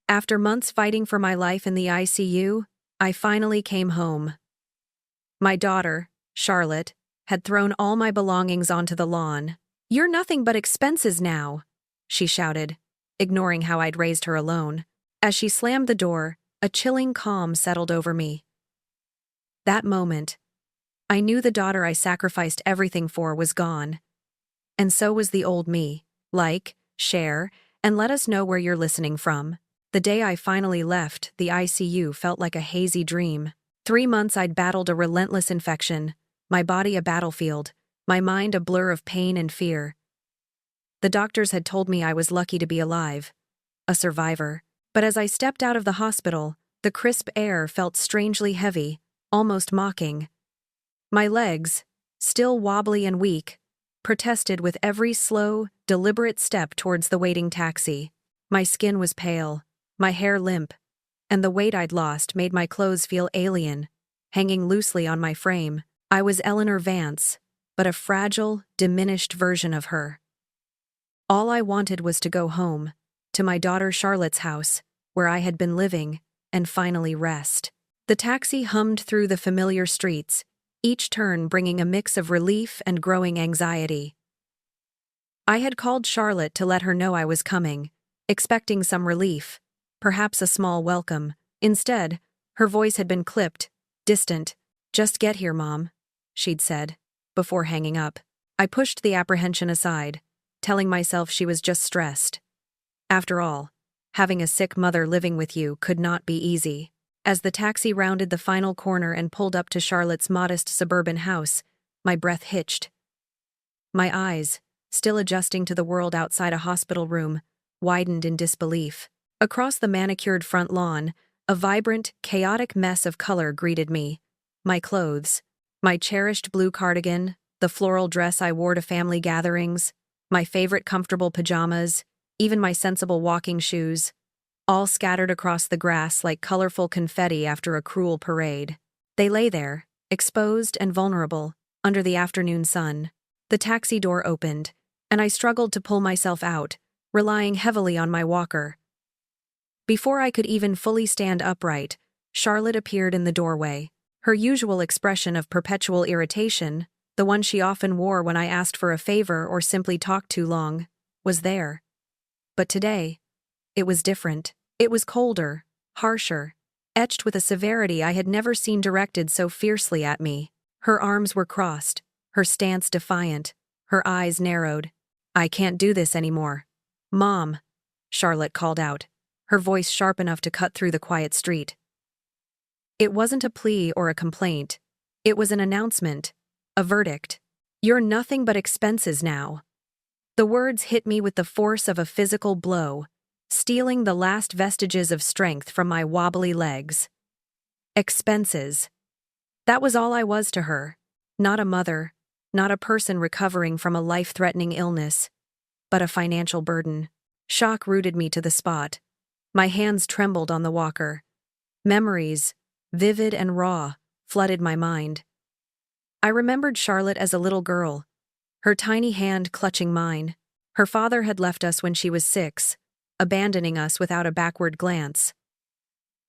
After months fighting for my life in the ICU, I finally came home. My daughter, Charlotte, had thrown all my belongings onto the lawn. "You're nothing but expenses now," she shouted, ignoring how I'd raised her alone. As she slammed the door, a chilling calm settled over me. That moment, I knew the daughter I sacrificed everything for was gone. And so was the old me. Like, share, and let us know where you're listening from. The day I finally left the ICU felt like a hazy dream. 3 months I'd battled a relentless infection, my body a battlefield, my mind a blur of pain and fear. The doctors had told me I was lucky to be alive, a survivor. But as I stepped out of the hospital, the crisp air felt strangely heavy, almost mocking. My legs, still wobbly and weak, protested with every slow, deliberate step towards the waiting taxi. My skin was pale, my hair limp, and the weight I'd lost made my clothes feel alien, hanging loosely on my frame. I was Eleanor Vance, but a fragile, diminished version of her. All I wanted was to go home, to my daughter Charlotte's house, where I had been living, and finally rest. The taxi hummed through the familiar streets, each turn bringing a mix of relief and growing anxiety. I had called Charlotte to let her know I was coming, expecting some relief, perhaps a small welcome. Instead, her voice had been clipped, distant. "Just get here, Mom," she'd said, before hanging up. I pushed the apprehension aside, telling myself she was just stressed. After all, having a sick mother living with you could not be easy. As the taxi rounded the final corner and pulled up to Charlotte's modest suburban house, my breath hitched. My eyes, still adjusting to the world outside a hospital room, widened in disbelief. Across the manicured front lawn, a vibrant, chaotic mess of color greeted me. My clothes, my cherished blue cardigan, the floral dress I wore to family gatherings, my favorite comfortable pajamas, even my sensible walking shoes, all scattered across the grass like colorful confetti after a cruel parade. They lay there, exposed and vulnerable, under the afternoon sun. The taxi door opened, and I struggled to pull myself out, relying heavily on my walker. Before I could even fully stand upright, Charlotte appeared in the doorway. Her usual expression of perpetual irritation, the one she often wore when I asked for a favor or simply talked too long, was there. But today, it was different. It was colder, harsher, etched with a severity I had never seen directed so fiercely at me. Her arms were crossed, her stance defiant, her eyes narrowed. "I can't do this anymore, Mom," Charlotte called out, her voice sharp enough to cut through the quiet street. It wasn't a plea or a complaint. It was an announcement, a verdict. "You're nothing but expenses now." The words hit me with the force of a physical blow, stealing the last vestiges of strength from my wobbly legs. Expenses. That was all I was to her. Not a mother, not a person recovering from a life-threatening illness, but a financial burden. Shock rooted me to the spot. My hands trembled on the walker. Memories, vivid and raw, flooded my mind. I remembered Charlotte as a little girl, her tiny hand clutching mine. Her father had left us when she was 6, abandoning us without a backward glance.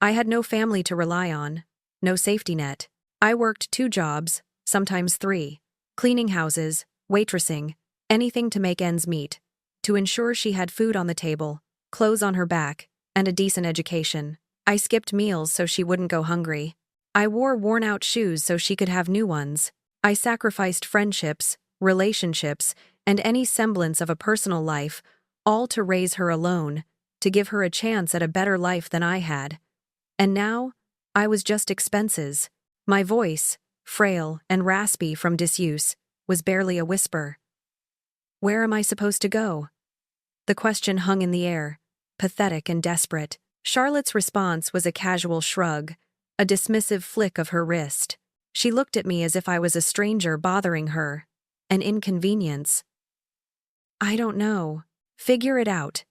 I had no family to rely on, no safety net. I worked 2 jobs, sometimes 3, cleaning houses, waitressing, anything to make ends meet, to ensure she had food on the table, clothes on her back, and a decent education. I skipped meals so she wouldn't go hungry. I wore worn-out shoes so she could have new ones. I sacrificed friendships, relationships, and any semblance of a personal life, all to raise her alone, to give her a chance at a better life than I had. And now, I was just expenses. My voice, frail and raspy from disuse, was barely a whisper. Where am I supposed to go? The question hung in the air, pathetic and desperate. Charlotte's response was a casual shrug, a dismissive flick of her wrist. She looked at me as if I was a stranger bothering her, an inconvenience. "I don't know. Figure it out."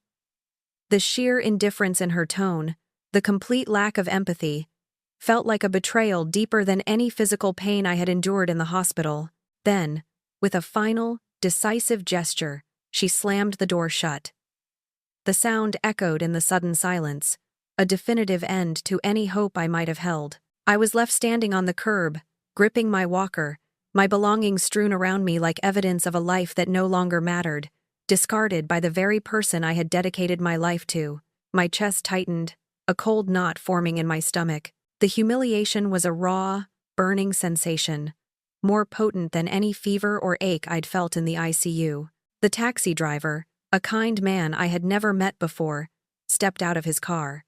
The sheer indifference in her tone, the complete lack of empathy, felt like a betrayal deeper than any physical pain I had endured in the hospital. Then, with a final, decisive gesture, she slammed the door shut. The sound echoed in the sudden silence, a definitive end to any hope I might have held. I was left standing on the curb, gripping my walker, my belongings strewn around me like evidence of a life that no longer mattered, discarded by the very person I had dedicated my life to. My chest tightened, a cold knot forming in my stomach. The humiliation was a raw, burning sensation, more potent than any fever or ache I'd felt in the ICU. The taxi driver, a kind man I had never met before, stepped out of his car.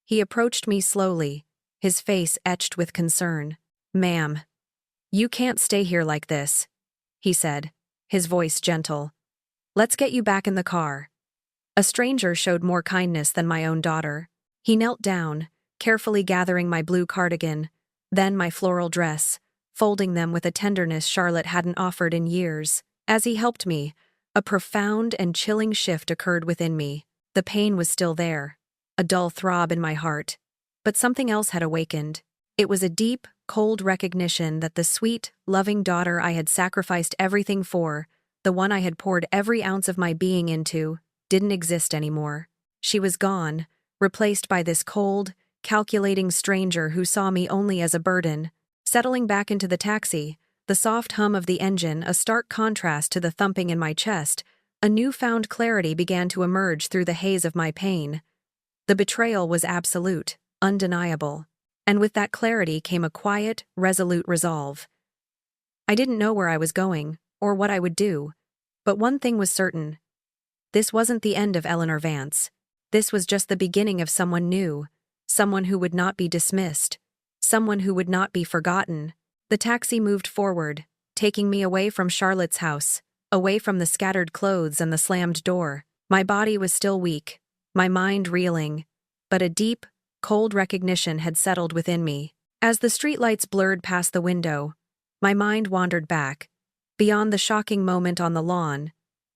He approached me slowly, his face etched with concern. "Ma'am, you can't stay here like this," he said, his voice gentle. "Let's get you back in the car." A stranger showed more kindness than my own daughter. He knelt down, carefully gathering my blue cardigan, then my floral dress, folding them with a tenderness Charlotte hadn't offered in years. As he helped me, a profound and chilling shift occurred within me. The pain was still there, a dull throb in my heart, but something else had awakened. It was a deep, cold recognition that the sweet, loving daughter I had sacrificed everything for, the one I had poured every ounce of my being into, didn't exist anymore. She was gone, replaced by this cold, calculating stranger who saw me only as a burden. Settling back into the taxi, the soft hum of the engine a stark contrast to the thumping in my chest, a newfound clarity began to emerge through the haze of my pain. The betrayal was absolute, undeniable, and with that clarity came a quiet, resolute resolve. I didn't know where I was going, or what I would do, but one thing was certain. This wasn't the end of Eleanor Vance. This was just the beginning of someone new, someone who would not be dismissed, someone who would not be forgotten. The taxi moved forward, taking me away from Charlotte's house, away from the scattered clothes and the slammed door. My body was still weak, my mind reeling, but a deep, cold recognition had settled within me. As the streetlights blurred past the window, my mind wandered back, beyond the shocking moment on the lawn,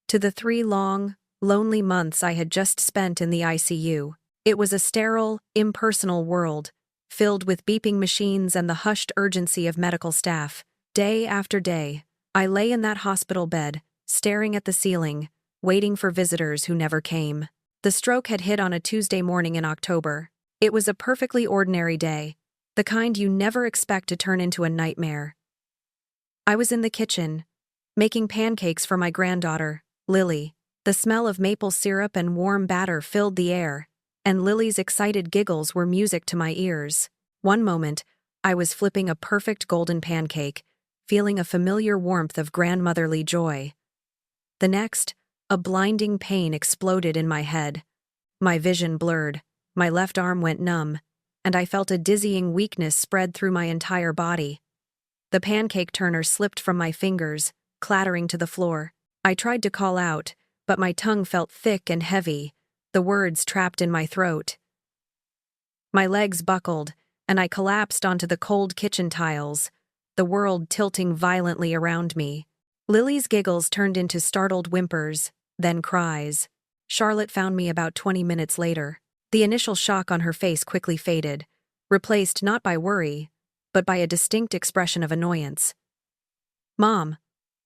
to the 3 long, lonely months I had just spent in the ICU. It was a sterile, impersonal world, filled with beeping machines and the hushed urgency of medical staff. Day after day, I lay in that hospital bed, staring at the ceiling, waiting for visitors who never came. The stroke had hit on a Tuesday morning in October. It was a perfectly ordinary day, the kind you never expect to turn into a nightmare. I was in the kitchen, making pancakes for my granddaughter, Lily. The smell of maple syrup and warm batter filled the air, and Lily's excited giggles were music to my ears. One moment, I was flipping a perfect golden pancake, feeling a familiar warmth of grandmotherly joy. The next, a blinding pain exploded in my head. My vision blurred, my left arm went numb, and I felt a dizzying weakness spread through my entire body. The pancake turner slipped from my fingers, clattering to the floor. I tried to call out, but my tongue felt thick and heavy, the words trapped in my throat. My legs buckled, and I collapsed onto the cold kitchen tiles, the world tilting violently around me. Lily's giggles turned into startled whimpers, then cries. Charlotte found me about 20 minutes later. The initial shock on her face quickly faded, replaced not by worry, but by a distinct expression of annoyance. "Mom,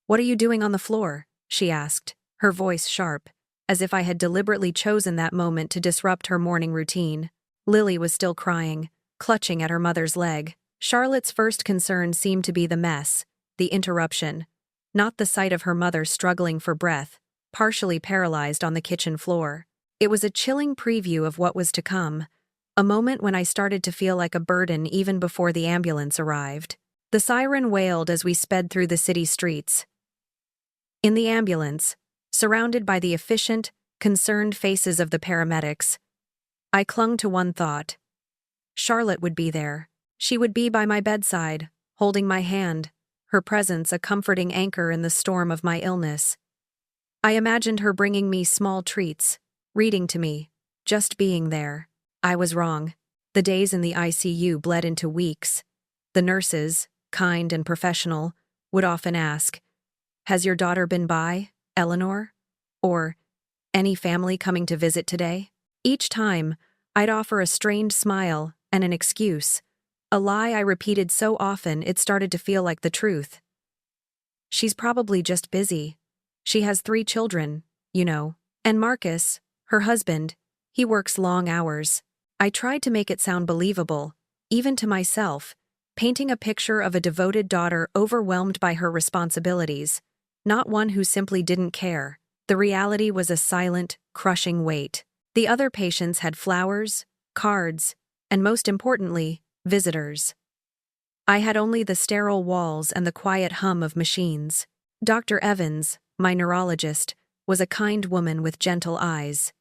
what are you doing on the floor?" she asked, her voice sharp, as if I had deliberately chosen that moment to disrupt her morning routine. Lily was still crying, clutching at her mother's leg. Charlotte's first concern seemed to be the mess, the interruption, not the sight of her mother struggling for breath, partially paralyzed on the kitchen floor. It was a chilling preview of what was to come, a moment when I started to feel like a burden even before the ambulance arrived. The siren wailed as we sped through the city streets. In the ambulance, surrounded by the efficient, concerned faces of the paramedics, I clung to one thought. Charlotte would be there. She would be by my bedside, holding my hand, her presence a comforting anchor in the storm of my illness. I imagined her bringing me small treats, reading to me, just being there. I was wrong. The days in the ICU bled into weeks. The nurses, kind and professional, would often ask, "Has your daughter been by, Eleanor?" Or, "Any family coming to visit today?" Each time, I'd offer a strained smile and an excuse, a lie I repeated so often it started to feel like the truth. "She's probably just busy. She has 3 children, you know. And Marcus, her husband, he works long hours. I tried to make it sound believable, even to myself, painting a picture of a devoted daughter overwhelmed by her responsibilities, not one who simply didn't care. The reality was a silent, crushing weight. The other patients had flowers, cards, and most importantly, visitors. I had only the sterile walls and the quiet hum of machines. Dr. Evans, my neurologist, was a kind woman with gentle eyes.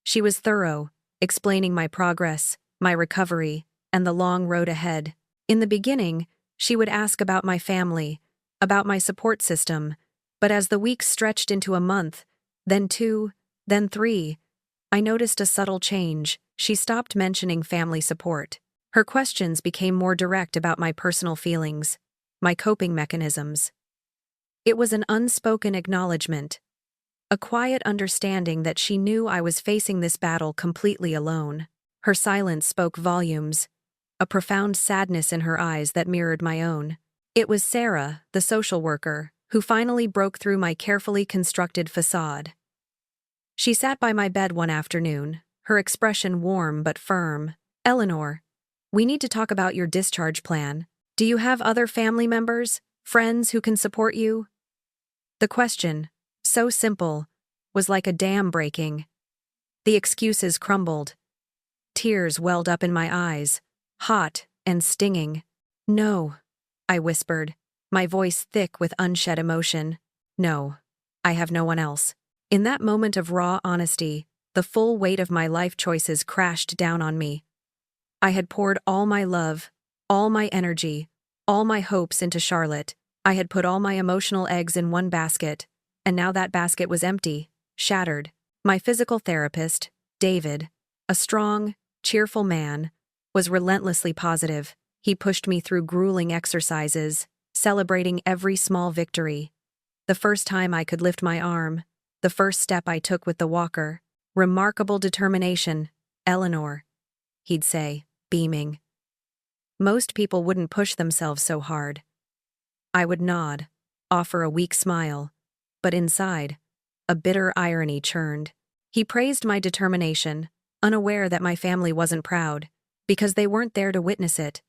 She was thorough, explaining my progress, my recovery, and the long road ahead. In the beginning, she would ask about my family, about my support system, but as the weeks stretched into a month, then 2, then 3, I noticed a subtle change. She stopped mentioning family support. Her questions became more direct about my personal feelings, my coping mechanisms. It was an unspoken acknowledgement, a quiet understanding that she knew I was facing this battle completely alone. Her silence spoke volumes, a profound sadness in her eyes that mirrored my own. It was Sarah, the social worker, who finally broke through my carefully constructed facade. She sat by my bed one afternoon, her expression warm but firm. "Eleanor, we need to talk about your discharge plan. Do you have other family members, friends who can support you?" The question, so simple, was like a dam breaking. The excuses crumbled. Tears welled up in my eyes, hot and stinging. "No," I whispered, my voice thick with unshed emotion. "No, I have no one else." In that moment of raw honesty, the full weight of my life choices crashed down on me. I had poured all my love, all my energy, all my hopes into Charlotte. I had put all my emotional eggs in one basket, and now that basket was empty, shattered. My physical therapist, David, a strong, cheerful man, was relentlessly positive. He pushed me through grueling exercises, celebrating every small victory. The first time I could lift my arm, the first step I took with the walker. "Remarkable determination, Eleanor," he'd say, beaming. Most people wouldn't push themselves so hard. I would nod, offer a weak smile, but inside, a bitter irony churned. He praised my determination, unaware that my family wasn't proud, because they weren't there to witness it.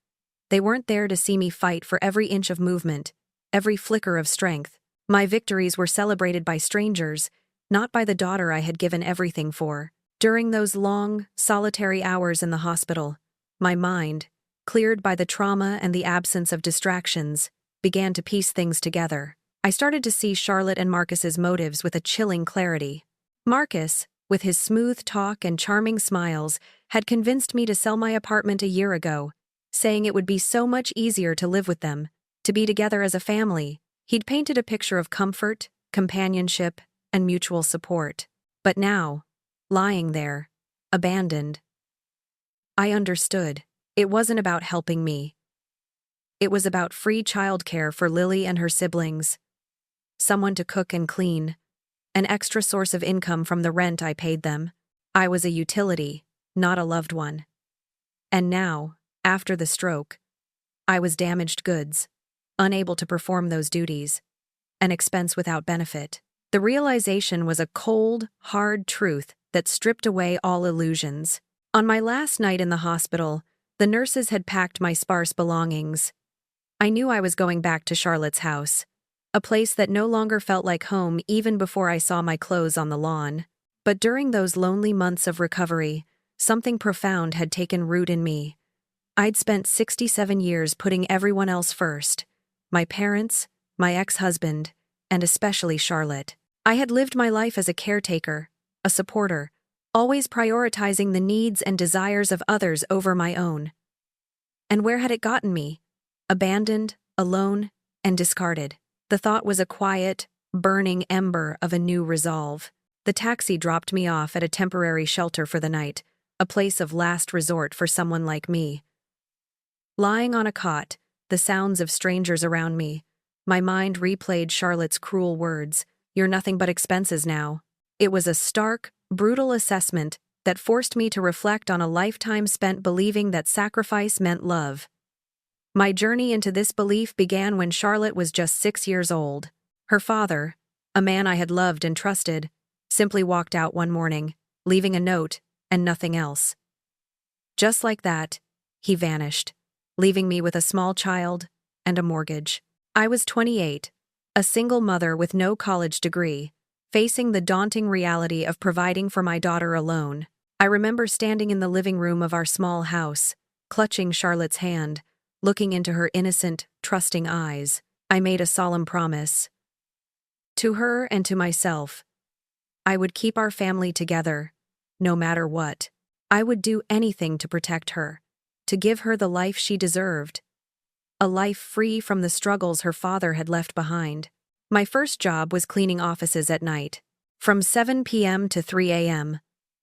They weren't there to see me fight for every inch of movement, every flicker of strength. My victories were celebrated by strangers, not by the daughter I had given everything for. During those long, solitary hours in the hospital, my mind, cleared by the trauma and the absence of distractions, began to piece things together. I started to see Charlotte and Marcus's motives with a chilling clarity. Marcus, with his smooth talk and charming smiles, had convinced me to sell my apartment a year ago, saying it would be so much easier to live with them, to be together as a family. He'd painted a picture of comfort, companionship, and mutual support. But now, lying there, abandoned, I understood. It wasn't about helping me. It was about free childcare for Lily and her siblings, someone to cook and clean, an extra source of income from the rent I paid them. I was a utility, not a loved one. And now, after the stroke, I was damaged goods, unable to perform those duties, an expense without benefit. The realization was a cold, hard truth that stripped away all illusions. On my last night in the hospital, the nurses had packed my sparse belongings. I knew I was going back to Charlotte's house, a place that no longer felt like home even before I saw my clothes on the lawn. But during those lonely months of recovery, something profound had taken root in me. I'd spent 67 years putting everyone else first, my parents, my ex-husband, and especially Charlotte. I had lived my life as a caretaker, a supporter, always prioritizing the needs and desires of others over my own. And where had it gotten me? Abandoned, alone, and discarded. The thought was a quiet, burning ember of a new resolve. The taxi dropped me off at a temporary shelter for the night, a place of last resort for someone like me. Lying on a cot, the sounds of strangers around me, my mind replayed Charlotte's cruel words, "You're nothing but expenses now." It was a stark, brutal assessment that forced me to reflect on a lifetime spent believing that sacrifice meant love. My journey into this belief began when Charlotte was just 6 years old. Her father, a man I had loved and trusted, simply walked out one morning, leaving a note and nothing else. Just like that, he vanished, leaving me with a small child and a mortgage. I was 28, a single mother with no college degree, facing the daunting reality of providing for my daughter alone. I remember standing in the living room of our small house, clutching Charlotte's hand, looking into her innocent, trusting eyes. I made a solemn promise. To her and to myself, I would keep our family together, no matter what. I would do anything to protect her, to give her the life she deserved. A life free from the struggles her father had left behind. My first job was cleaning offices at night. From 7 p.m. to 3 a.m.,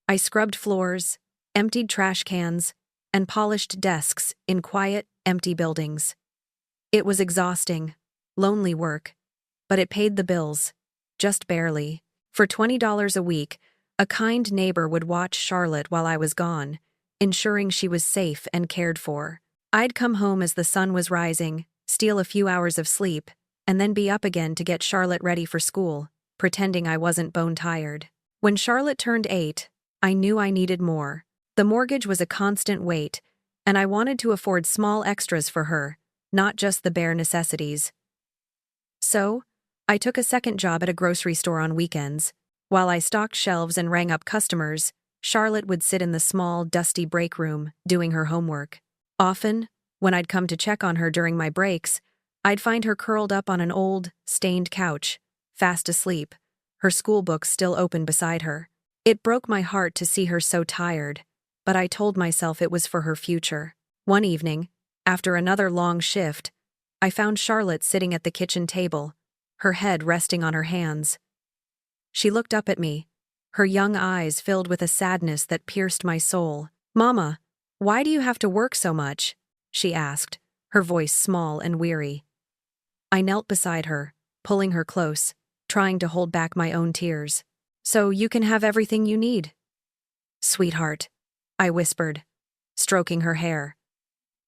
I scrubbed floors, emptied trash cans, and polished desks in quiet, empty buildings. It was exhausting, lonely work, but it paid the bills, just barely. For $20 a week, a kind neighbor would watch Charlotte while I was gone, ensuring she was safe and cared for. I'd come home as the sun was rising, steal a few hours of sleep, and then be up again to get Charlotte ready for school, pretending I wasn't bone-tired. When Charlotte turned 8, I knew I needed more. The mortgage was a constant weight, and I wanted to afford small extras for her, not just the bare necessities. So, I took a second job at a grocery store on weekends. While I stocked shelves and rang up customers, Charlotte would sit in the small, dusty break room, doing her homework. Often, when I'd come to check on her during my breaks, I'd find her curled up on an old, stained couch, fast asleep, her school books still open beside her. It broke my heart to see her so tired, but I told myself it was for her future. One evening, after another long shift, I found Charlotte sitting at the kitchen table, her head resting on her hands. She looked up at me, her young eyes filled with a sadness that pierced my soul. "Mama, why do you have to work so much?" she asked, her voice small and weary. I knelt beside her, pulling her close, trying to hold back my own tears. "So you can have everything you need." "Sweetheart," I whispered, stroking her hair.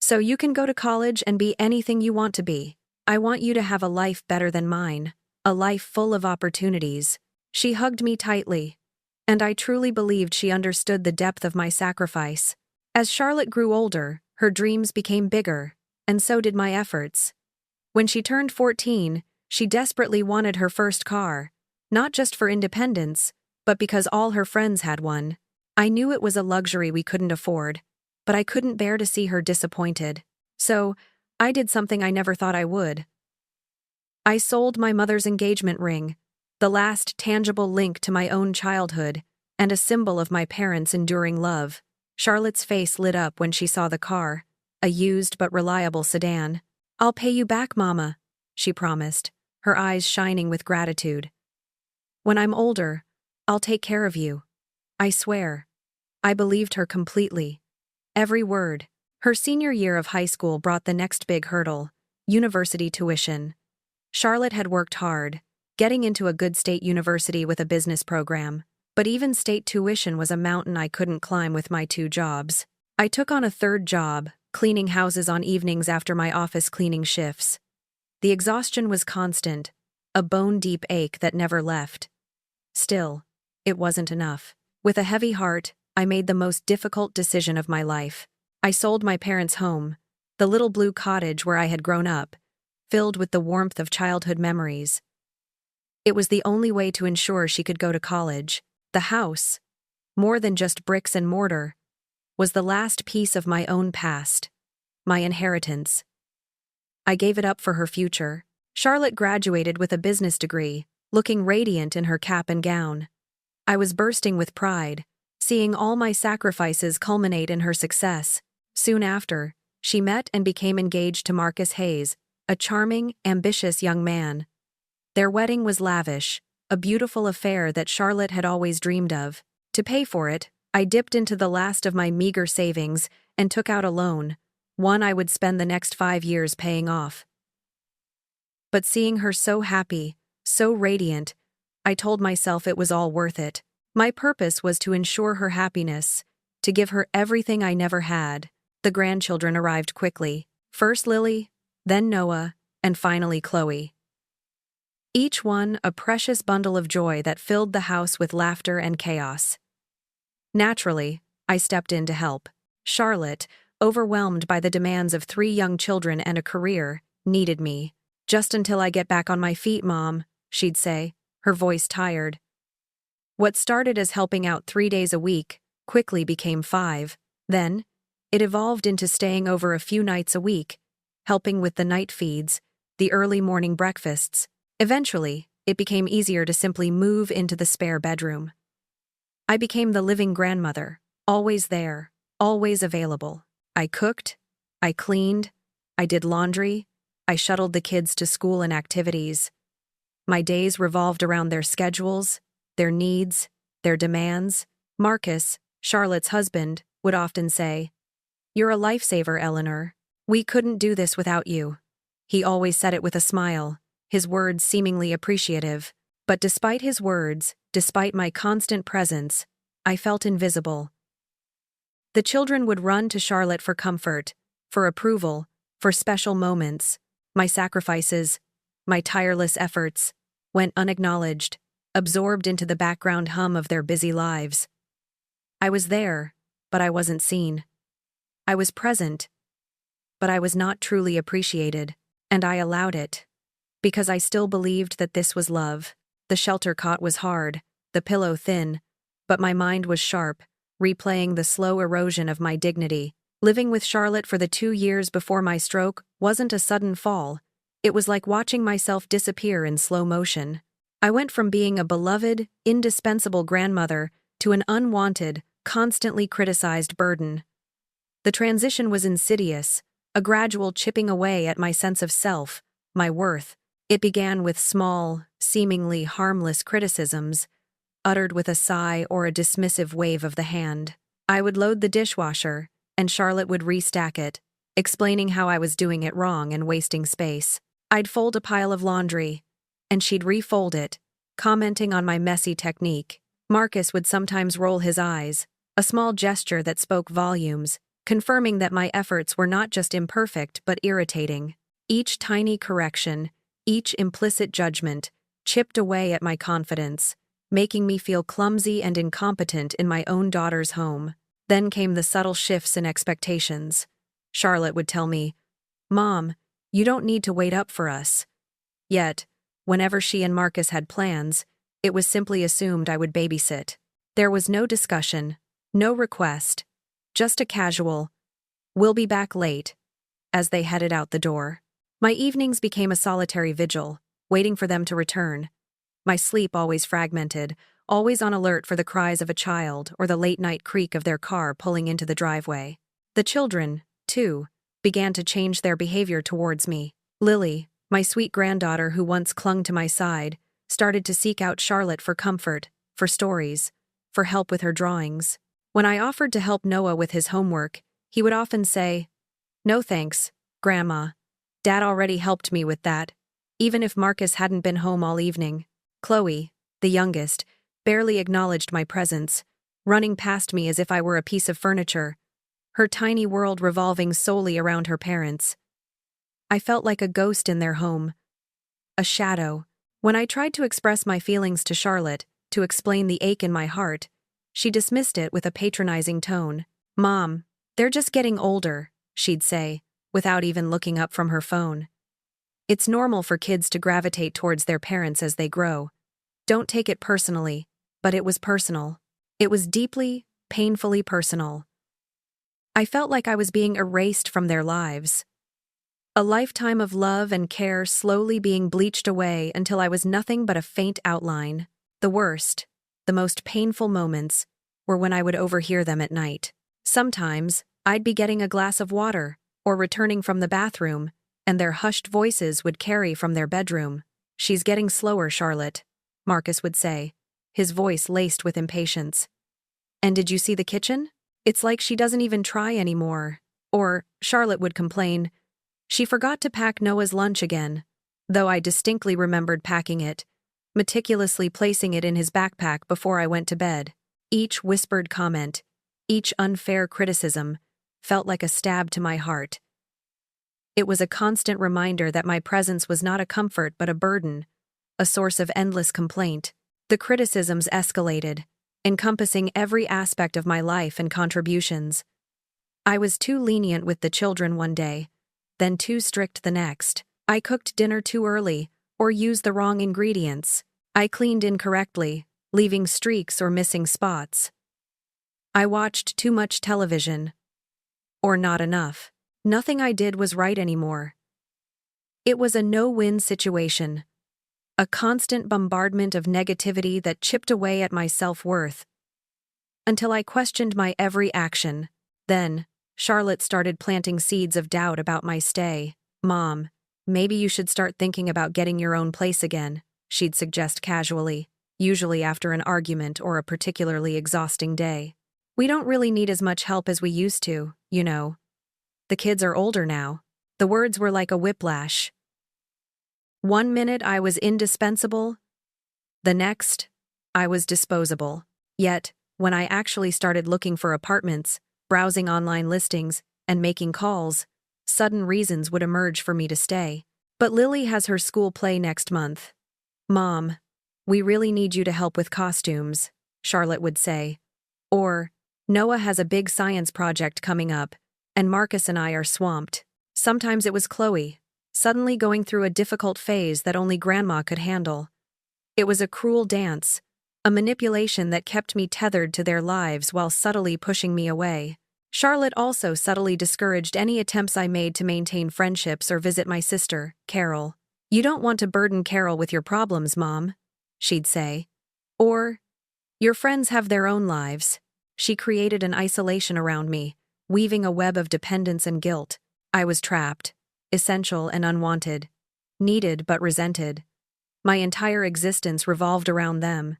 "So you can go to college and be anything you want to be. I want you to have a life better than mine, a life full of opportunities." She hugged me tightly, and I truly believed she understood the depth of my sacrifice. As Charlotte grew older, her dreams became bigger, and so did my efforts. When she turned 14, she desperately wanted her first car, not just for independence, but because all her friends had one. I knew it was a luxury we couldn't afford, but I couldn't bear to see her disappointed. So, I did something I never thought I would. I sold my mother's engagement ring, the last tangible link to my own childhood, and a symbol of my parents' enduring love. Charlotte's face lit up when she saw the car, a used but reliable sedan. "I'll pay you back, Mama," she promised, her eyes shining with gratitude. "When I'm older, I'll take care of you. I swear." I believed her completely. Every word. Her senior year of high school brought the next big hurdle: university tuition. Charlotte had worked hard, getting into a good state university with a business program, but even state tuition was a mountain I couldn't climb with my 2 jobs. I took on a third job, cleaning houses on evenings after my office cleaning shifts. The exhaustion was constant, a bone-deep ache that never left. Still, it wasn't enough. With a heavy heart, I made the most difficult decision of my life. I sold my parents' home, the little blue cottage where I had grown up, filled with the warmth of childhood memories. It was the only way to ensure she could go to college. The house, more than just bricks and mortar, was the last piece of my own past, my inheritance. I gave it up for her future. Charlotte graduated with a business degree, looking radiant in her cap and gown. I was bursting with pride, seeing all my sacrifices culminate in her success. Soon after, she met and became engaged to Marcus Hayes, a charming, ambitious young man. Their wedding was lavish, a beautiful affair that Charlotte had always dreamed of. To pay for it, I dipped into the last of my meager savings and took out a loan, one I would spend the next 5 years paying off. But seeing her so happy, so radiant, I told myself it was all worth it. My purpose was to ensure her happiness, to give her everything I never had. The grandchildren arrived quickly. First Lily, then Noah, and finally Chloe. Each one a precious bundle of joy that filled the house with laughter and chaos. Naturally, I stepped in to help. Charlotte, overwhelmed by the demands of 3 young children and a career, needed me. "Just until I get back on my feet, Mom," she'd say, her voice tired. What started as helping out 3 days a week quickly became 5. Then, it evolved into staying over a few nights a week, helping with the night feeds, the early morning breakfasts. Eventually, it became easier to simply move into the spare bedroom. I became the living grandmother, always there, always available. I cooked, I cleaned, I did laundry, I shuttled the kids to school and activities. My days revolved around their schedules, their needs, their demands. Marcus, Charlotte's husband, would often say, "You're a lifesaver, Eleanor. We couldn't do this without you." He always said it with a smile, his words seemingly appreciative. But despite his words, despite my constant presence, I felt invisible. The children would run to Charlotte for comfort, for approval, for special moments. My sacrifices, my tireless efforts, went unacknowledged, absorbed into the background hum of their busy lives. I was there, but I wasn't seen. I was present, but I was not truly appreciated, and I allowed it. Because I still believed that this was love. The shelter cot was hard, the pillow thin, but my mind was sharp, replaying the slow erosion of my dignity. Living with Charlotte for the 2 years before my stroke wasn't a sudden fall. It was like watching myself disappear in slow motion. I went from being a beloved, indispensable grandmother to an unwanted, constantly criticized burden. The transition was insidious, a gradual chipping away at my sense of self, my worth. It began with small, seemingly harmless criticisms, uttered with a sigh or a dismissive wave of the hand. I would load the dishwasher, and Charlotte would restack it, explaining how I was doing it wrong and wasting space. I'd fold a pile of laundry, and she'd refold it, commenting on my messy technique. Marcus would sometimes roll his eyes, a small gesture that spoke volumes, confirming that my efforts were not just imperfect but irritating. Each tiny correction, each implicit judgment, chipped away at my confidence, making me feel clumsy and incompetent in my own daughter's home. Then came the subtle shifts in expectations. Charlotte would tell me, "Mom, you don't need to wait up for us." Yet, whenever she and Marcus had plans, it was simply assumed I would babysit. There was no discussion, no request, just a casual, "We'll be back late," as they headed out the door. My evenings became a solitary vigil, waiting for them to return. My sleep always fragmented, always on alert for the cries of a child or the late-night creak of their car pulling into the driveway. The children, too, began to change their behavior towards me. Lily, my sweet granddaughter who once clung to my side, started to seek out Charlotte for comfort, for stories, for help with her drawings. When I offered to help Noah with his homework, he would often say, "No thanks, Grandma. Dad already helped me with that," even if Marcus hadn't been home all evening. Chloe, the youngest, barely acknowledged my presence, running past me as if I were a piece of furniture, her tiny world revolving solely around her parents. I felt like a ghost in their home, a shadow. When I tried to express my feelings to Charlotte, to explain the ache in my heart, she dismissed it with a patronizing tone. "Mom, they're just getting older," she'd say, without even looking up from her phone. "It's normal for kids to gravitate towards their parents as they grow. Don't take it personally." But it was personal. It was deeply, painfully personal. I felt like I was being erased from their lives. A lifetime of love and care slowly being bleached away until I was nothing but a faint outline. The worst, the most painful moments, were when I would overhear them at night. Sometimes, I'd be getting a glass of water, or returning from the bathroom, and their hushed voices would carry from their bedroom. "She's getting slower, Charlotte," Marcus would say, his voice laced with impatience. "And did you see the kitchen? It's like she doesn't even try anymore." Or, Charlotte would complain, "She forgot to pack Noah's lunch again," though I distinctly remembered packing it, meticulously placing it in his backpack before I went to bed. Each whispered comment, each unfair criticism, felt like a stab to my heart. It was a constant reminder that my presence was not a comfort but a burden, a source of endless complaint. The criticisms escalated, encompassing every aspect of my life and contributions. I was too lenient with the children one day, then too strict the next. I cooked dinner too early, or used the wrong ingredients. I cleaned incorrectly, leaving streaks or missing spots. I watched too much television, or not enough. Nothing I did was right anymore. It was a no-win situation, a constant bombardment of negativity that chipped away at my self-worth, until I questioned my every action. Then, Charlotte started planting seeds of doubt about my stay. "Mom, maybe you should start thinking about getting your own place again," she'd suggest casually, usually after an argument or a particularly exhausting day. "We don't really need as much help as we used to, you know. The kids are older now." The words were like a whiplash. One minute I was indispensable, the next, I was disposable. Yet, when I actually started looking for apartments, browsing online listings, and making calls, sudden reasons would emerge for me to stay. "But Lily has her school play next month. Mom, we really need you to help with costumes," Charlotte would say. Or, "Noah has a big science project coming up, and Marcus and I are swamped." Sometimes it was Chloe, suddenly going through a difficult phase that only Grandma could handle. It was a cruel dance, a manipulation that kept me tethered to their lives while subtly pushing me away. Charlotte also subtly discouraged any attempts I made to maintain friendships or visit my sister, Carol. "You don't want to burden Carol with your problems, Mom," she'd say. Or, "Your friends have their own lives." She created an isolation around me, weaving a web of dependence and guilt. I was trapped, essential and unwanted, needed but resented. My entire existence revolved around them,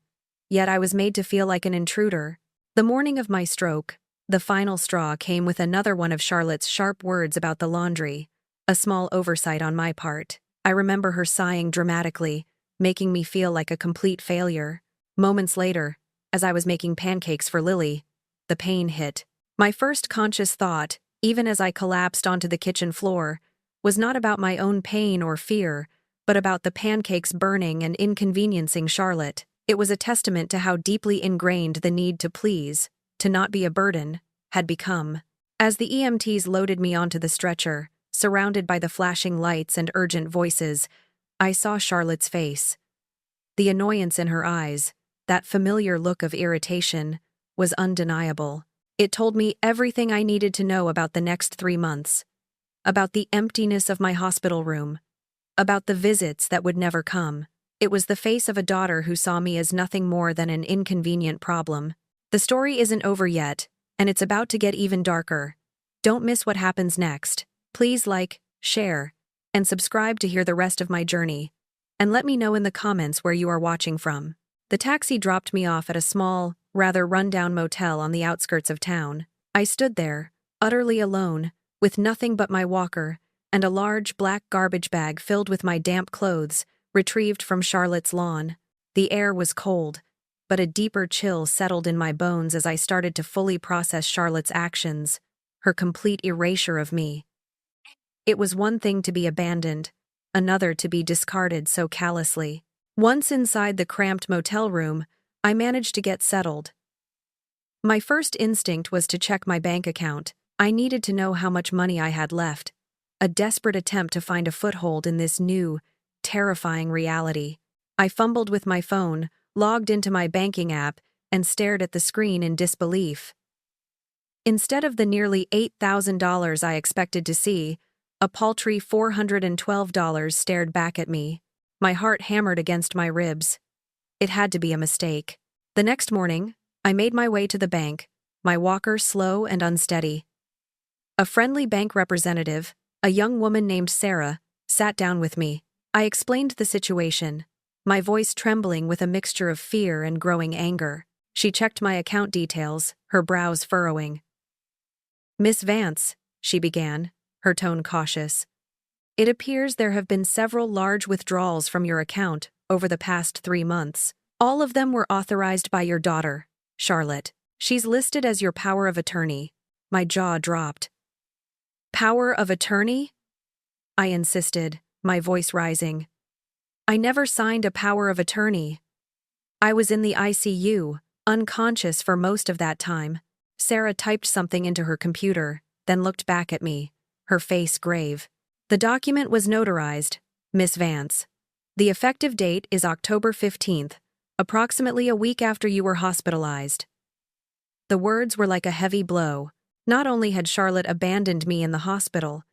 yet I was made to feel like an intruder. The morning of my stroke, the final straw came with another one of Charlotte's sharp words about the laundry, a small oversight on my part. I remember her sighing dramatically, making me feel like a complete failure. Moments later, as I was making pancakes for Lily, the pain hit. My first conscious thought, even as I collapsed onto the kitchen floor, was not about my own pain or fear, but about the pancakes burning and inconveniencing Charlotte. It was a testament to how deeply ingrained the need to please, to not be a burden, had become. As the EMTs loaded me onto the stretcher, surrounded by the flashing lights and urgent voices, I saw Charlotte's face. The annoyance in her eyes, that familiar look of irritation, was undeniable. It told me everything I needed to know about the next 3 months. About the emptiness of my hospital room. About the visits that would never come. It was the face of a daughter who saw me as nothing more than an inconvenient problem. The story isn't over yet, and it's about to get even darker. Don't miss what happens next. Please like, share, and subscribe to hear the rest of my journey. And let me know in the comments where you are watching from. The taxi dropped me off at a small, rather run-down motel on the outskirts of town. I stood there, utterly alone, with nothing but my walker and a large black garbage bag filled with my damp clothes, retrieved from Charlotte's lawn. The air was cold, but a deeper chill settled in my bones as I started to fully process Charlotte's actions, her complete erasure of me. It was one thing to be abandoned, another to be discarded so callously. Once inside the cramped motel room, I managed to get settled. My first instinct was to check my bank account. I needed to know how much money I had left, a desperate attempt to find a foothold in this new, terrifying reality. I fumbled with my phone, logged into my banking app, and stared at the screen in disbelief. Instead of the nearly $8,000 I expected to see, a paltry $412 stared back at me. My heart hammered against my ribs. It had to be a mistake. The next morning, I made my way to the bank, my walker slow and unsteady. A friendly bank representative, a young woman named Sarah, sat down with me. I explained the situation, my voice trembling with a mixture of fear and growing anger. She checked my account details, her brows furrowing. "Miss Vance," she began, her tone cautious. "It appears there have been several large withdrawals from your account over the past 3 months. All of them were authorized by your daughter, Charlotte. She's listed as your power of attorney." My jaw dropped. "Power of attorney?" I insisted, my voice rising. "I never signed a power of attorney. I was in the ICU, unconscious for most of that time." Sarah typed something into her computer, then looked back at me, her face grave. The document was notarized, Miss Vance. The effective date is October 15th, approximately a week after you were hospitalized. The words were like a heavy blow. Not only had Charlotte abandoned me in the hospital,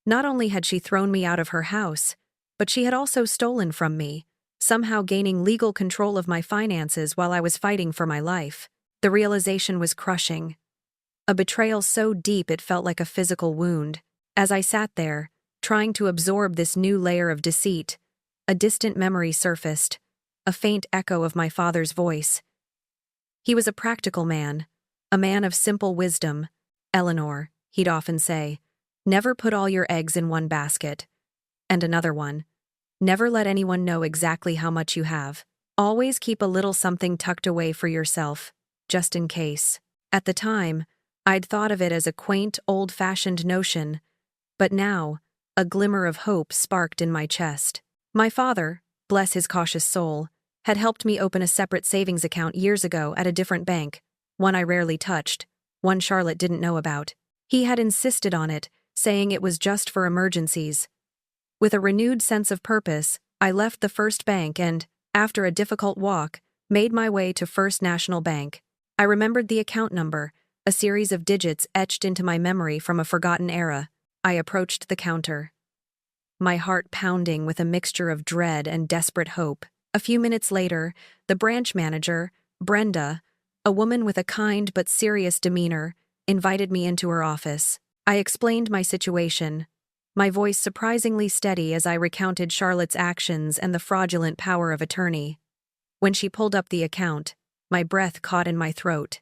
not only had she thrown me out of her house, but she had also stolen from me, somehow gaining legal control of my finances while I was fighting for my life. The realization was crushing. A betrayal so deep it felt like a physical wound. As I sat there, trying to absorb this new layer of deceit, a distant memory surfaced, a faint echo of my father's voice. He was a practical man, a man of simple wisdom. Eleanor, he'd often say, never put all your eggs in one basket. And another one, never let anyone know exactly how much you have. Always keep a little something tucked away for yourself, just in case. At the time, I'd thought of it as a quaint, old-fashioned notion, but now, a glimmer of hope sparked in my chest. My father, bless his cautious soul, had helped me open a separate savings account years ago at a different bank, one I rarely touched, one Charlotte didn't know about. He had insisted on it, saying it was just for emergencies. With a renewed sense of purpose, I left the First Bank and, after a difficult walk, made my way to First National Bank. I remembered the account number, a series of digits etched into my memory from a forgotten era. I approached the counter, my heart pounding with a mixture of dread and desperate hope. A few minutes later, the branch manager, Brenda, a woman with a kind but serious demeanor, invited me into her office. I explained my situation, my voice surprisingly steady as I recounted Charlotte's actions and the fraudulent power of attorney. When she pulled up the account, my breath caught in my throat.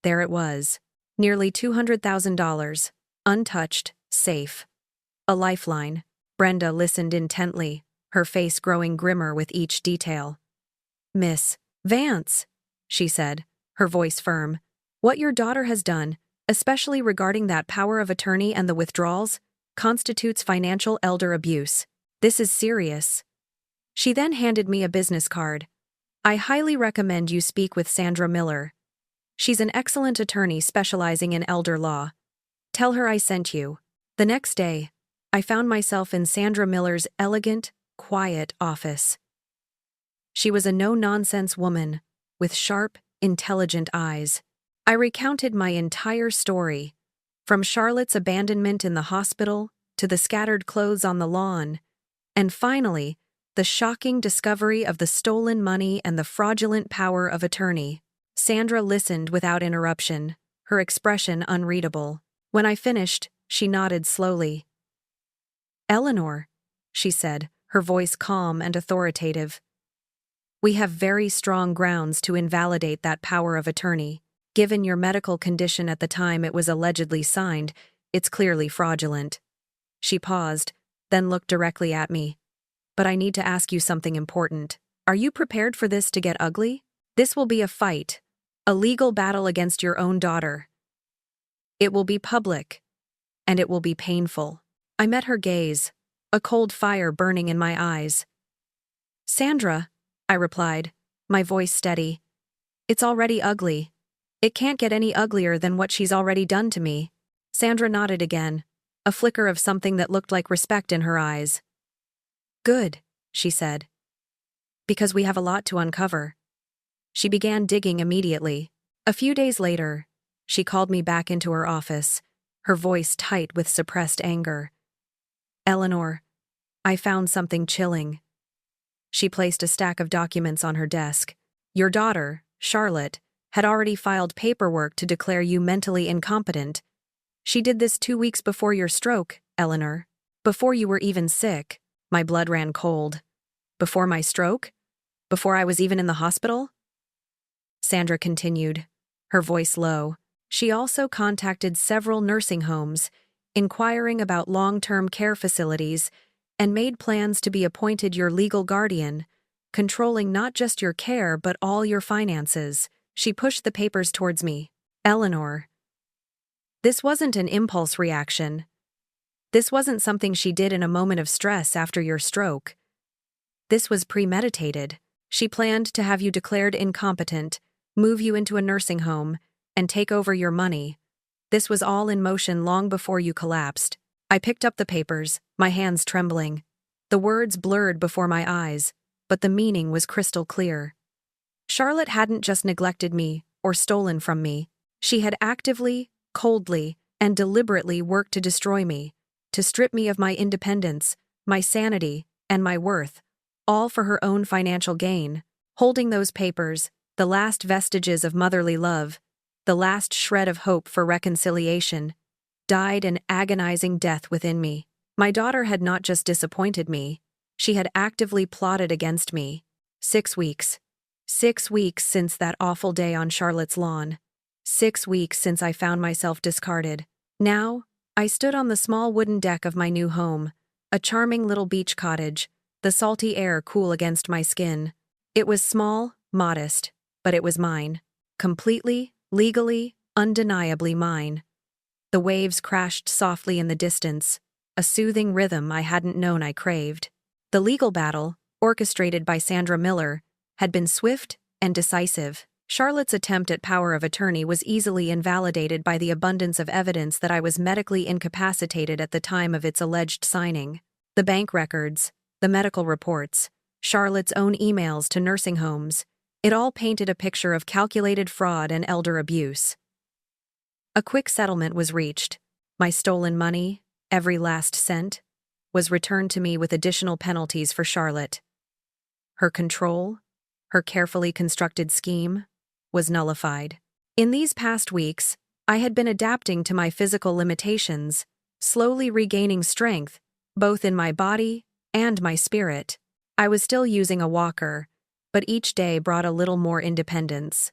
There it was, nearly $200,000, untouched, safe. A lifeline. Brenda listened intently, her face growing grimmer with each detail. Miss Vance, she said, her voice firm, what your daughter has done, especially regarding that power of attorney and the withdrawals, constitutes financial elder abuse. This is serious. She then handed me a business card. I highly recommend you speak with Sandra Miller. She's an excellent attorney specializing in elder law. Tell her I sent you. The next day, I found myself in Sandra Miller's elegant, quiet office. She was a no-nonsense woman, with sharp, intelligent eyes. I recounted my entire story, from Charlotte's abandonment in the hospital to the scattered clothes on the lawn, and finally, the shocking discovery of the stolen money and the fraudulent power of attorney. Sandra listened without interruption, her expression unreadable. When I finished, she nodded slowly. Eleanor, she said, her voice calm and authoritative. We have very strong grounds to invalidate that power of attorney. Given your medical condition at the time it was allegedly signed, it's clearly fraudulent. She paused, then looked directly at me. But I need to ask you something important. Are you prepared for this to get ugly? This will be a fight, a legal battle against your own daughter. It will be public, and it will be painful. I met her gaze, a cold fire burning in my eyes. Sandra, I replied, my voice steady. It's already ugly. It can't get any uglier than what she's already done to me. Sandra nodded again, a flicker of something that looked like respect in her eyes. Good, she said. Because we have a lot to uncover. She began digging immediately. A few days later, she called me back into her office, her voice tight with suppressed anger. Eleanor, I found something chilling. She placed a stack of documents on her desk. Your daughter, Charlotte, had already filed paperwork to declare you mentally incompetent. She did this 2 weeks before your stroke, Eleanor. Before you were even sick. My blood ran cold. Before my stroke? Before I was even in the hospital? Sandra continued, her voice low. She also contacted several nursing homes, inquiring about long-term care facilities, and made plans to be appointed your legal guardian, controlling not just your care but all your finances. She pushed the papers towards me. Eleanor. This wasn't an impulse reaction. This wasn't something she did in a moment of stress after your stroke. This was premeditated. She planned to have you declared incompetent, move you into a nursing home, and take over your money. This was all in motion long before you collapsed. I picked up the papers, my hands trembling. The words blurred before my eyes, but the meaning was crystal clear. Charlotte hadn't just neglected me or stolen from me. She had actively, coldly, and deliberately worked to destroy me, to strip me of my independence, my sanity, and my worth, all for her own financial gain. Holding those papers, the last vestiges of motherly love, the last shred of hope for reconciliation, died an agonizing death within me. My daughter had not just disappointed me, she had actively plotted against me. 6 weeks. 6 weeks since that awful day on Charlotte's lawn. 6 weeks since I found myself discarded. Now, I stood on the small wooden deck of my new home, a charming little beach cottage, the salty air cool against my skin. It was small, modest, but it was mine. Completely, legally, undeniably mine. The waves crashed softly in the distance, a soothing rhythm I hadn't known I craved. The legal battle, orchestrated by Sandra Miller, had been swift and decisive. Charlotte's attempt at power of attorney was easily invalidated by the abundance of evidence that I was medically incapacitated at the time of its alleged signing. The bank records, the medical reports, Charlotte's own emails to nursing homes, it all painted a picture of calculated fraud and elder abuse. A quick settlement was reached. My stolen money, every last cent, was returned to me with additional penalties for Charlotte. Her control, her carefully constructed scheme, was nullified. In these past weeks, I had been adapting to my physical limitations, slowly regaining strength, both in my body and my spirit. I was still using a walker, but each day brought a little more independence.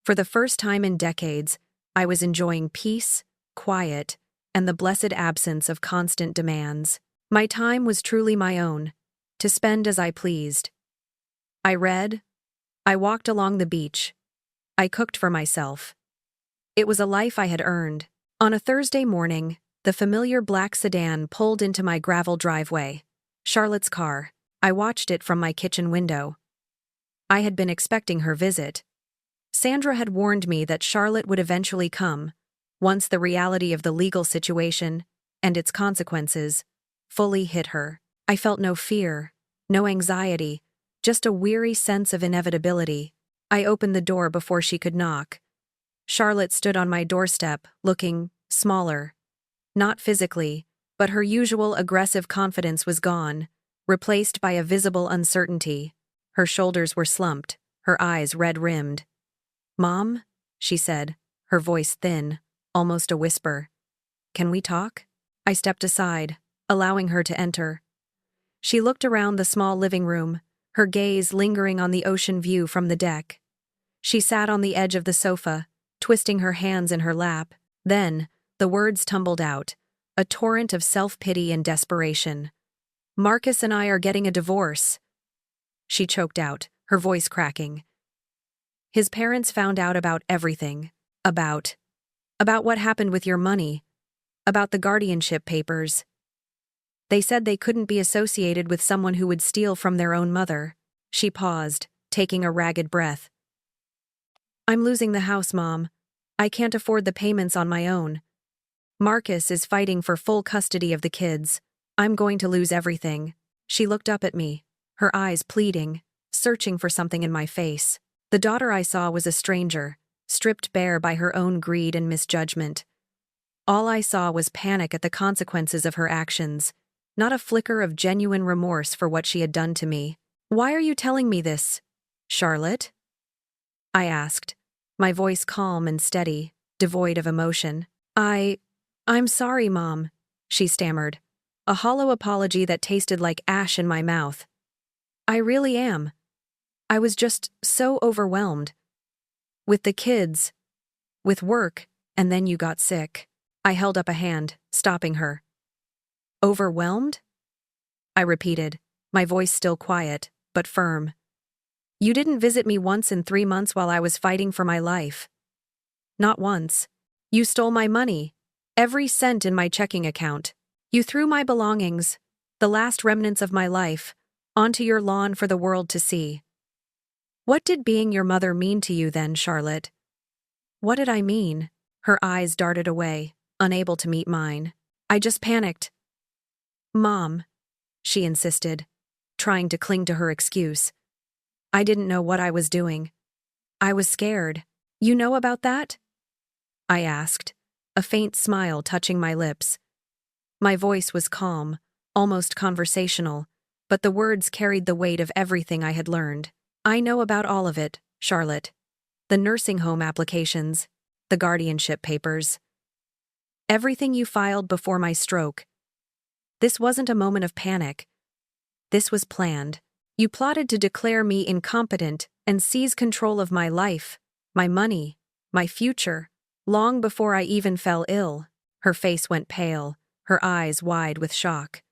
For the first time in decades, I was enjoying peace, quiet, and the blessed absence of constant demands. My time was truly my own, to spend as I pleased. I read, I walked along the beach, I cooked for myself. It was a life I had earned. On a Thursday morning, the familiar black sedan pulled into my gravel driveway. Charlotte's car. I watched it from my kitchen window. I had been expecting her visit. Sandra had warned me that Charlotte would eventually come, once the reality of the legal situation, and its consequences, fully hit her. I felt no fear, no anxiety, just a weary sense of inevitability. I opened the door before she could knock. Charlotte stood on my doorstep, looking smaller. Not physically, but her usual aggressive confidence was gone, replaced by a visible uncertainty. Her shoulders were slumped, her eyes red-rimmed. "Mom?" she said, her voice thin, almost a whisper. "Can we talk?" I stepped aside, allowing her to enter. She looked around the small living room, her gaze lingering on the ocean view from the deck. She sat on the edge of the sofa, twisting her hands in her lap. Then, the words tumbled out, a torrent of self-pity and desperation. "Marcus and I are getting a divorce," she choked out, her voice cracking. "His parents found out about everything. About what happened with your money. About the guardianship papers. They said they couldn't be associated with someone who would steal from their own mother." She paused, taking a ragged breath. "I'm losing the house, Mom. I can't afford the payments on my own. Marcus is fighting for full custody of the kids. I'm going to lose everything." She looked up at me, her eyes pleading, searching for something in my face. The daughter I saw was a stranger, stripped bare by her own greed and misjudgment. All I saw was panic at the consequences of her actions, not a flicker of genuine remorse for what she had done to me. "Why are you telling me this, Charlotte?" I asked, my voice calm and steady, devoid of emotion. I'm sorry, Mom," she stammered, a hollow apology that tasted like ash in my mouth. "I really am. I was just so overwhelmed. With the kids, with work, and then you got sick." I held up a hand, stopping her. "Overwhelmed?" I repeated, my voice still quiet, but firm. "You didn't visit me once in 3 months while I was fighting for my life. Not once. You stole my money, every cent in my checking account. You threw my belongings, the last remnants of my life, onto your lawn for the world to see. What did being your mother mean to you then, Charlotte?" "What did I mean?" Her eyes darted away, unable to meet mine. I just panicked. Mom, she insisted, trying to cling to her excuse. I didn't know what I was doing. I was scared. You know about that? I asked, a faint smile touching my lips. My voice was calm, almost conversational, but the words carried the weight of everything I had learned. I know about all of it, Charlotte. The nursing home applications, the guardianship papers. Everything you filed before my stroke. This wasn't a moment of panic. This was planned. You plotted to declare me incompetent and seize control of my life, my money, my future, long before I even fell ill. Her face went pale, her eyes wide with shock.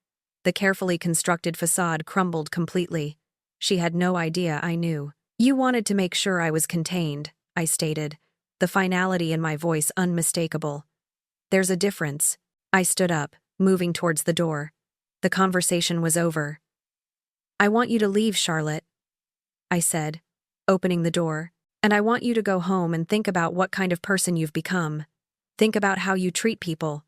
The carefully constructed facade crumbled completely. She had no idea I knew. You wanted to make sure I was contained, I stated, the finality in my voice unmistakable. There's a difference. I stood up, moving towards the door. The conversation was over. I want you to leave, Charlotte, I said, opening the door, and I want you to go home and think about what kind of person you've become. Think about how you treat people.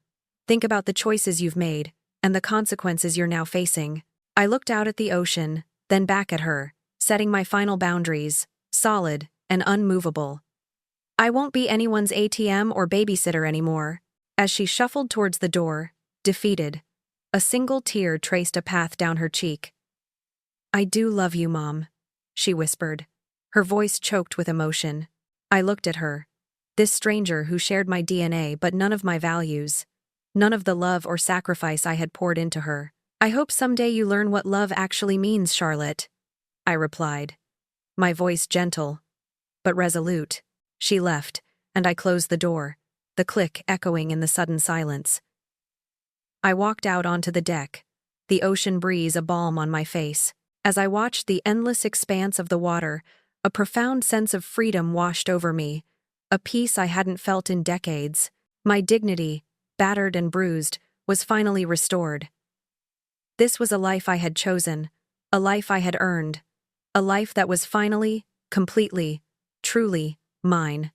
Think about the choices you've made and the consequences you're now facing. I looked out at the ocean, then back at her, setting my final boundaries, solid and unmovable. I won't be anyone's ATM or babysitter anymore. As she shuffled towards the door, defeated, a single tear traced a path down her cheek. I do love you, Mom, she whispered, her voice choked with emotion. I looked at her, this stranger who shared my DNA but none of my values, none of the love or sacrifice I had poured into her. I hope someday you learn what love actually means, Charlotte, I replied, my voice gentle, but resolute. She left, and I closed the door, the click echoing in the sudden silence. I walked out onto the deck, the ocean breeze a balm on my face. As I watched the endless expanse of the water, a profound sense of freedom washed over me, a peace I hadn't felt in decades. My dignity, battered and bruised, was finally restored. This was a life I had chosen, a life I had earned, a life that was finally, completely, truly mine.